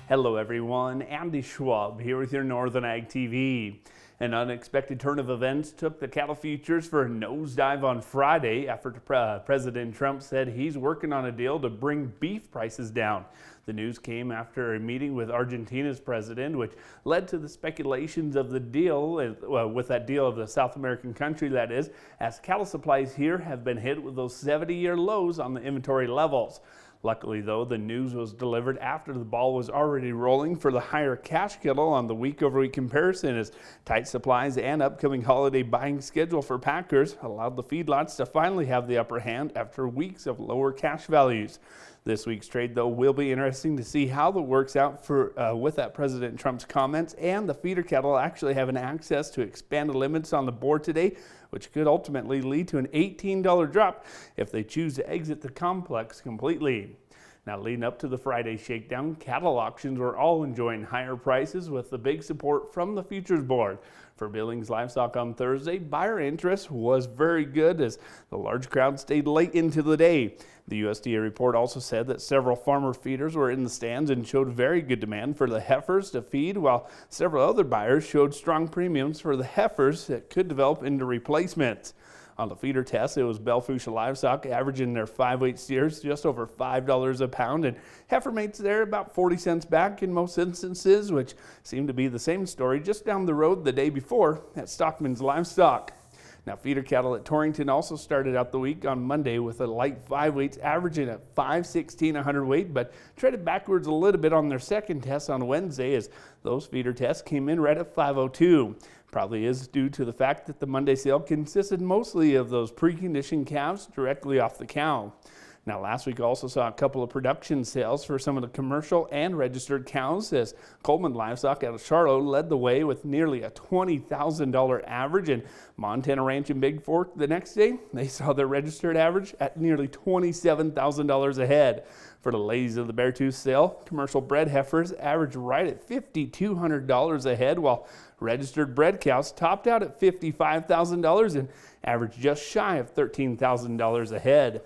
Hello everyone, Andy Schwab here with your Northern Ag TV. An unexpected turn of events took the cattle futures for a nosedive on Friday after President Trump said he's working on a deal to bring beef prices down. The news came after a meeting with Argentina's president, which led to the speculations of the deal, with that deal of the South American country, that is, as cattle supplies here have been hit with those 70-year lows on the inventory levels. Luckily, though, the news was delivered after the ball was already rolling for the higher cash cattle on the week-over-week comparison, as tight supplies and upcoming holiday buying schedule for packers allowed the feedlots to finally have the upper hand after weeks of lower cash values. This week's trade, though, will be interesting to see how that works out with that President Trump's comments and the feeder cattle actually having access to expanded limits on the board today, which could ultimately lead to an $18 drop if they choose to exit the complex completely. Now, leading up to the Friday shakedown, cattle auctions were all enjoying higher prices with the big support from the futures board. For Billings Livestock on Thursday, buyer interest was very good as the large crowd stayed late into the day. The USDA report also said that several farmer feeders were in the stands and showed very good demand for the heifers to feed, while several other buyers showed strong premiums for the heifers that could develop into replacements. On the feeder test, it was Belfusha Livestock averaging their 5-weight steers just over $5 a pound, and heifer mates there about 40 cents back in most instances, which seemed to be the same story just down the road the day before at Stockman's Livestock. Now, feeder cattle at Torrington also started out the week on Monday with a light 5-weights averaging at 516 a hundredweight, but traded backwards a little bit on their second test on Wednesday as those feeder tests came in right at 502. Probably is due to the fact that the Monday sale consisted mostly of those preconditioned calves directly off the cow. Now, last week also saw a couple of production sales for some of the commercial and registered cows as Coleman Livestock out of Charlotte led the way with nearly a $20,000 average, and Montana Ranch in Big Fork the next day, they saw their registered average at nearly $27,000 a head. For the ladies of the Beartooth sale, commercial bred heifers averaged right at $5,200 a head, while registered bred cows topped out at $55,000 and averaged just shy of $13,000 a head.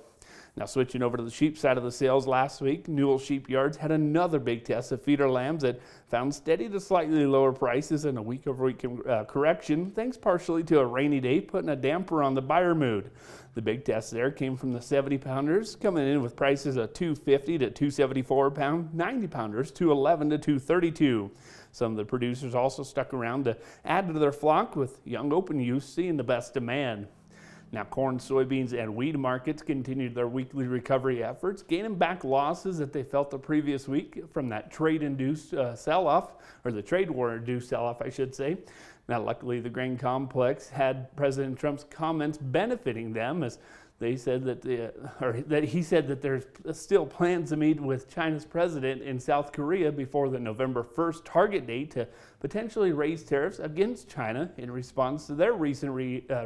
Now, switching over to the sheep side of the sales last week, Newell Sheep Yards had another big test of feeder lambs that found steady to slightly lower prices in a week-over-week correction, thanks partially to a rainy day putting a damper on the buyer mood. The big test there came from the 70-pounders, coming in with prices of $250 to $274 a pound, 90-pounders $211 to $232. Some of the producers also stuck around to add to their flock, with young open ewes seeing the best demand. Now, corn, soybeans, and wheat markets continued their weekly recovery efforts, gaining back losses that they felt the previous week from that trade-induced sell-off, or the trade war-induced sell-off, I should say. Now, luckily, the grain complex had President Trump's comments benefiting them, as they said that he said that there's still plans to meet with China's president in South Korea before the November 1st target date to potentially raise tariffs against China in response to their recent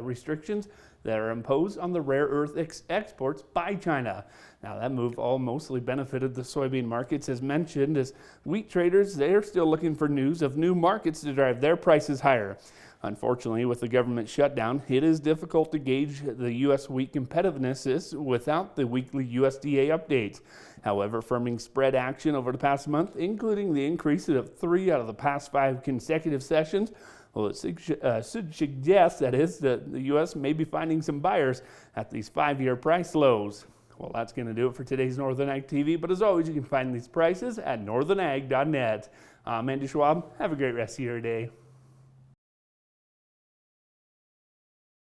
restrictions that are imposed on the rare earth exports by China. Now, that move all mostly benefited the soybean markets, as mentioned, as wheat traders, they're still looking for news of new markets to drive their prices higher. Unfortunately, with the government shutdown, it is difficult to gauge the U.S. wheat competitiveness without the weekly USDA updates. However, firming spread action over the past month, including the increase of 3 out of the past 5 consecutive sessions, well, it should suggest, that is, that the U.S. may be finding some buyers at these 5-year price lows. Well, that's going to do it for today's Northern Ag TV, but as always, you can find these prices at northernag.net. I'm Andy Schwab. Have a great rest of your day.